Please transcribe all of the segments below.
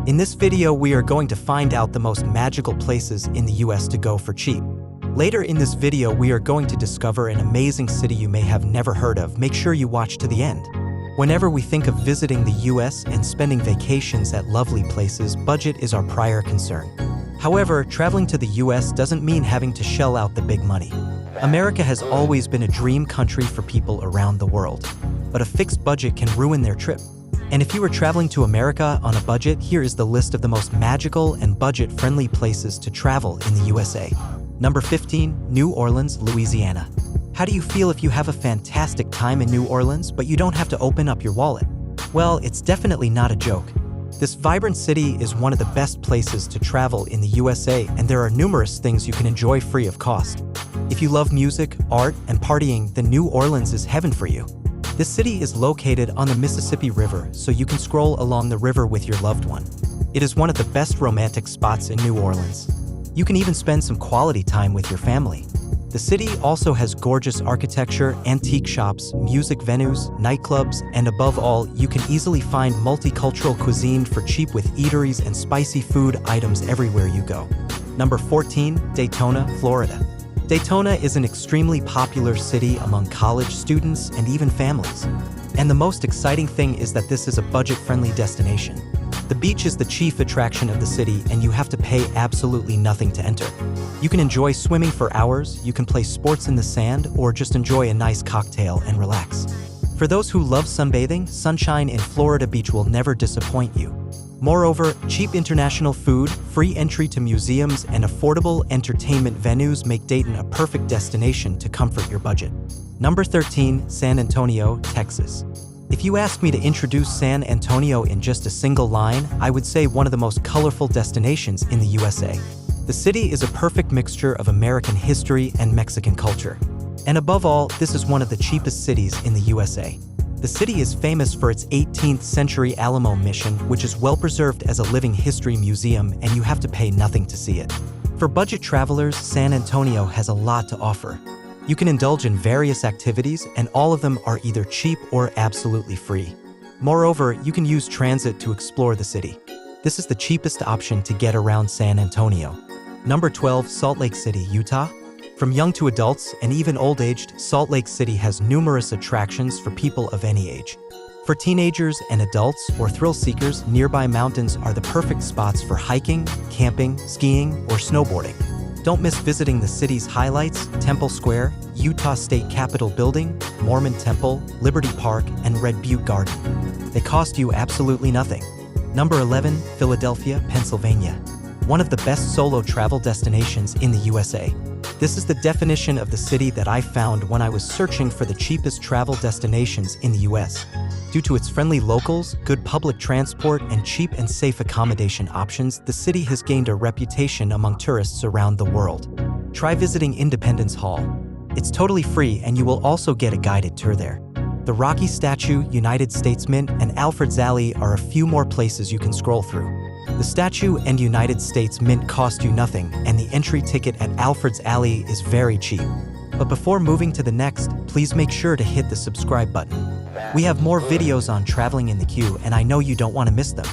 In this video, we are going to find out the most magical places in the US to go for cheap. Later in this video, we are going to discover an amazing city you may have never heard of. Make sure you watch to the end. Whenever we think of visiting the US and spending vacations at lovely places, budget is our prior concern. However, traveling to the US doesn't mean having to shell out the big money. America has always been a dream country for people around the world, but a fixed budget can ruin their trip. And if you are traveling to America on a budget, here is the list of the most magical and budget-friendly places to travel in the USA. Number 15, New Orleans, Louisiana. How do you feel if you have a fantastic time in New Orleans, but you don't have to open up your wallet? Well, it's definitely not a joke. This vibrant city is one of the best places to travel in the USA, and there are numerous things you can enjoy free of cost. If you love music, art, and partying, then New Orleans is heaven for you. This city is located on the Mississippi River, so you can stroll along the river with your loved one. It is one of the best romantic spots in New Orleans. You can even spend some quality time with your family. The city also has gorgeous architecture, antique shops, music venues, nightclubs, and above all, you can easily find multicultural cuisine for cheap with eateries and spicy food items everywhere you go. Number 14, Daytona, Florida. Daytona is an extremely popular city among college students and even families. And the most exciting thing is that this is a budget-friendly destination. The beach is the chief attraction of the city, and you have to pay absolutely nothing to enter. You can enjoy swimming for hours, you can play sports in the sand, or just enjoy a nice cocktail and relax. For those who love sunbathing, sunshine in Florida Beach will never disappoint you. Moreover, cheap international food, free entry to museums, and affordable entertainment venues make Dayton a perfect destination to comfort your budget. Number 13, San Antonio, Texas. If you ask me to introduce San Antonio in just a single line, I would say one of the most colorful destinations in the USA. The city is a perfect mixture of American history and Mexican culture. And above all, this is one of the cheapest cities in the USA. The city is famous for its 18th century Alamo Mission, which is well preserved as a living history museum, and you have to pay nothing to see it. For budget travelers, San Antonio has a lot to offer. You can indulge in various activities, and all of them are either cheap or absolutely free. Moreover, you can use transit to explore the city. This is the cheapest option to get around San Antonio. Number 12, Salt Lake City, Utah. From young to adults and even old-aged, Salt Lake City has numerous attractions for people of any age. For teenagers and adults or thrill seekers, nearby mountains are the perfect spots for hiking, camping, skiing, or snowboarding. Don't miss visiting the city's highlights: Temple Square, Utah State Capitol Building, Mormon Temple, Liberty Park, and Red Butte Garden. They cost you absolutely nothing. Number 11, Philadelphia, Pennsylvania. One of the best solo travel destinations in the USA. This is the definition of the city that I found when I was searching for the cheapest travel destinations in the US. Due to its friendly locals, good public transport, and cheap and safe accommodation options, the city has gained a reputation among tourists around the world. Try visiting Independence Hall. It's totally free, and you will also get a guided tour there. The Rocky Statue, United States Mint, and Alfred's Alley are a few more places you can scroll through. The statue and United States Mint cost you nothing, and the entry ticket at Alfred's Alley is very cheap. But before moving to the next, please make sure to hit the subscribe button. We have more videos on traveling in the queue, and I know you don't want to miss them.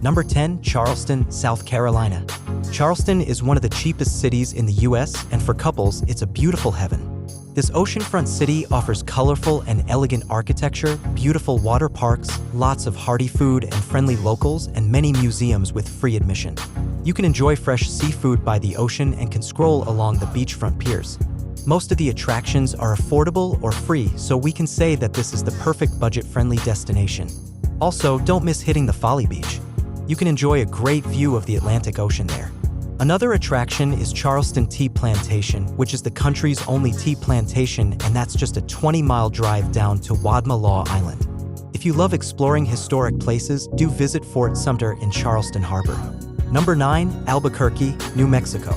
Number 10, Charleston, South Carolina. Charleston is one of the cheapest cities in the US, and for couples, it's a beautiful heaven. This oceanfront city offers colorful and elegant architecture, beautiful water parks, lots of hearty food and friendly locals, and many museums with free admission. You can enjoy fresh seafood by the ocean and can scroll along the beachfront piers. Most of the attractions are affordable or free, so we can say that this is the perfect budget-friendly destination. Also, don't miss hitting the Folly Beach. You can enjoy a great view of the Atlantic Ocean there. Another attraction is Charleston Tea Plantation, which is the country's only tea plantation, and that's just a 20-mile drive down to Wadmalaw Island. If you love exploring historic places, do visit Fort Sumter in Charleston Harbor. Number 9, Albuquerque, New Mexico.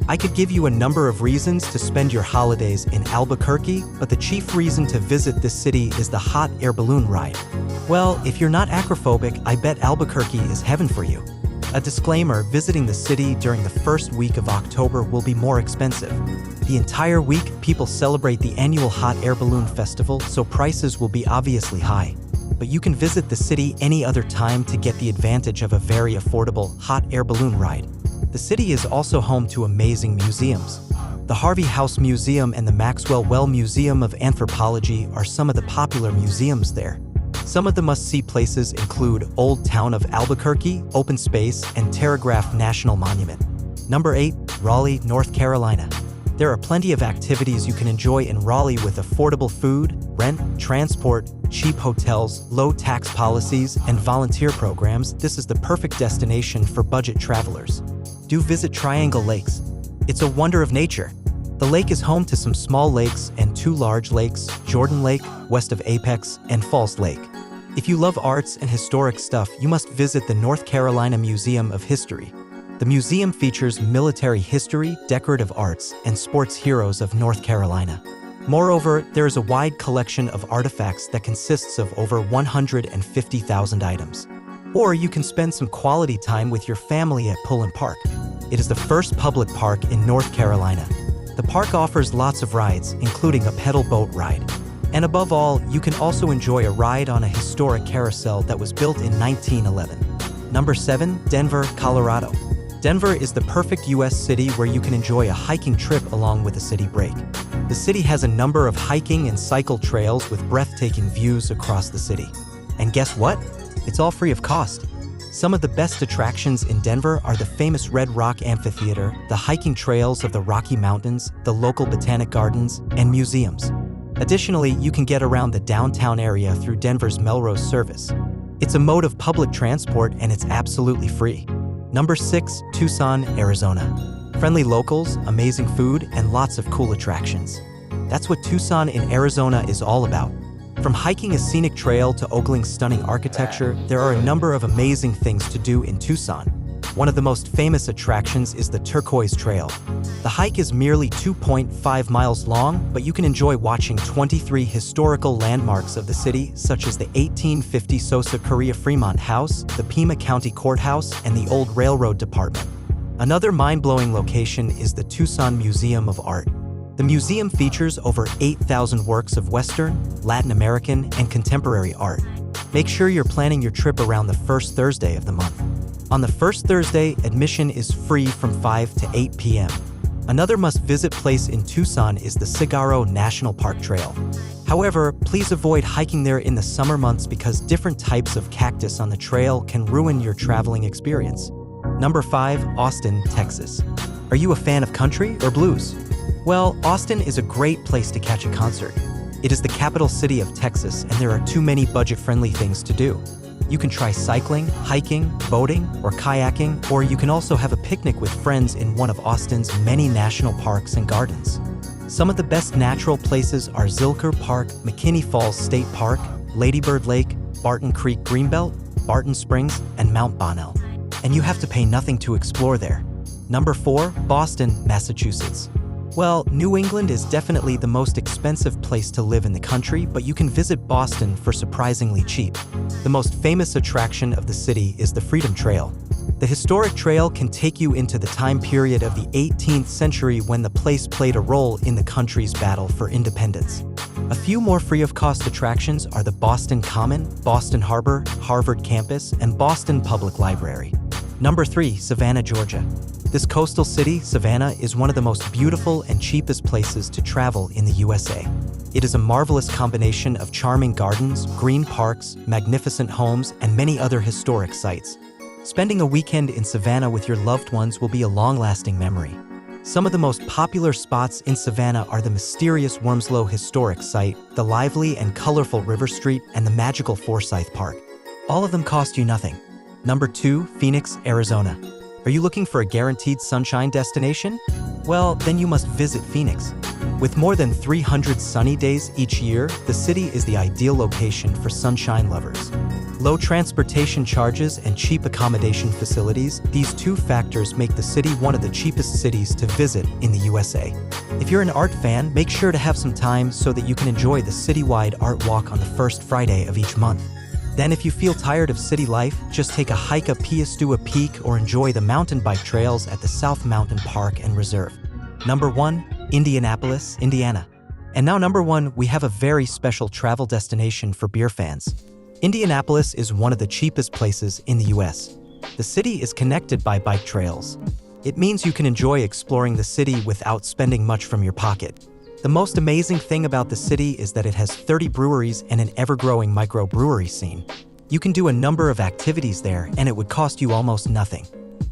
I could give you a number of reasons to spend your holidays in Albuquerque, but the chief reason to visit this city is the hot air balloon ride. Well, if you're not acrophobic, I bet Albuquerque is heaven for you. A disclaimer, visiting the city during the first week of October will be more expensive. The entire week, people celebrate the annual Hot Air Balloon Festival, so prices will be obviously high. but you can visit the city any other time to get the advantage of a very affordable hot air balloon ride. The city is also home to amazing museums. The Harvey House Museum and the Maxwell Well Museum of Anthropology are some of the popular museums there. Some of the must-see places include Old Town of Albuquerque, Open Space, and Terragraph National Monument. Number 8. Raleigh, North Carolina. There are plenty of activities you can enjoy in Raleigh with affordable food, rent, transport, cheap hotels, low tax policies, and volunteer programs. This is the perfect destination for budget travelers. Do visit Triangle Lakes. It's a wonder of nature. The lake is home to some small lakes and 2 large lakes, Jordan Lake, west of Apex, and Falls Lake. If you love arts and historic stuff, you must visit the North Carolina Museum of History. The museum features military history, decorative arts, and sports heroes of North Carolina. Moreover, there is a wide collection of artifacts that consists of over 150,000 items. Or you can spend some quality time with your family at Pullen Park. It is the first public park in North Carolina. The park offers lots of rides, including a pedal boat ride. And above all, you can also enjoy a ride on a historic carousel that was built in 1911. Number 7. Denver, Colorado. Denver is the perfect U.S. city where you can enjoy a hiking trip along with a city break. The city has a number of hiking and cycle trails with breathtaking views across the city. And guess what? It's all free of cost. Some of the best attractions in Denver are the famous Red Rock Amphitheater, the hiking trails of the Rocky Mountains, the local botanic gardens, and museums. Additionally, you can get around the downtown area through Denver's Melrose service. It's a mode of public transport and it's absolutely free. Number 6. Tucson, Arizona. Friendly locals, amazing food, and lots of cool attractions. That's what Tucson in Arizona is all about. From hiking a scenic trail to ogling stunning architecture, there are a number of amazing things to do in Tucson. One of the most famous attractions is the Turquoise Trail. The hike is merely 2.5 miles long, but you can enjoy watching 23 historical landmarks of the city, such as the 1850 Sosa Correa Fremont House, the Pima County Courthouse, and the Old Railroad Department. Another mind-blowing location is the Tucson Museum of Art. The museum features over 8,000 works of Western, Latin American, and contemporary art. Make sure you're planning your trip around the first Thursday of the month. On the first Thursday, admission is free from 5 to 8 p.m. Another must-visit place in Tucson is the Cigarro National Park Trail. However, please avoid hiking there in the summer months because different types of cactus on the trail can ruin your traveling experience. Number 5. Austin, Texas. Are you a fan of country or blues? Well, Austin is a great place to catch a concert. It is the capital city of Texas, and there are too many budget-friendly things to do. You can try cycling, hiking, boating, or kayaking, or you can also have a picnic with friends in one of Austin's many national parks and gardens. Some of the best natural places are Zilker Park, McKinney Falls State Park, Ladybird Lake, Barton Creek Greenbelt, Barton Springs, and Mount Bonnell. And you have to pay nothing to explore there. Number 4. Boston, Massachusetts. Well, New England is definitely the most expensive place to live in the country, but you can visit Boston for surprisingly cheap. The most famous attraction of the city is the Freedom Trail. The historic trail can take you into the time period of the 18th century when the place played a role in the country's battle for independence. A few more free-of-cost attractions are the Boston Common, Boston Harbor, Harvard Campus, and Boston Public Library. Number 3. Savannah, Georgia. This coastal city, Savannah, is one of the most beautiful and cheapest places to travel in the USA. It is a marvelous combination of charming gardens, green parks, magnificent homes, and many other historic sites. Spending a weekend in Savannah with your loved ones will be a long-lasting memory. Some of the most popular spots in Savannah are the mysterious Wormslow Historic Site, the lively and colorful River Street, and the magical Forsyth Park. All of them cost you nothing. Number 2. Phoenix, Arizona. Are you looking for a guaranteed sunshine destination? Well, then you must visit Phoenix. With more than 300 sunny days each year, the city is the ideal location for sunshine lovers. Low transportation charges and cheap accommodation facilities, these two factors make the city one of the cheapest cities to visit in the USA. If you're an art fan, make sure to have some time so that you can enjoy the citywide art walk on the first Friday of each month. Then if you feel tired of city life, just take a hike up Piastua Peak or enjoy the mountain bike trails at the South Mountain Park and Reserve. Number 1. Indianapolis, Indiana. And now number 1, we have a very special travel destination for beer fans. Indianapolis is one of the cheapest places in the US. The city is connected by bike trails. It means you can enjoy exploring the city without spending much from your pocket. The most amazing thing about the city is that it has 30 breweries and an ever-growing microbrewery scene. You can do a number of activities there, and it would cost you almost nothing.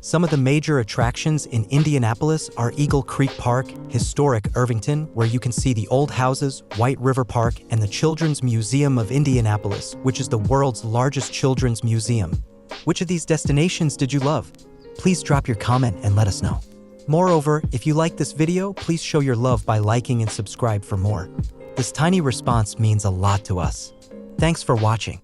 Some of the major attractions in Indianapolis are Eagle Creek Park, historic Irvington, where you can see the old houses, White River Park, and the Children's Museum of Indianapolis, which is the world's largest children's museum. Which of these destinations did you love? Please drop your comment and let us know. Moreover, if you like this video, please show your love by liking and subscribe for more. This tiny response means a lot to us. Thanks for watching.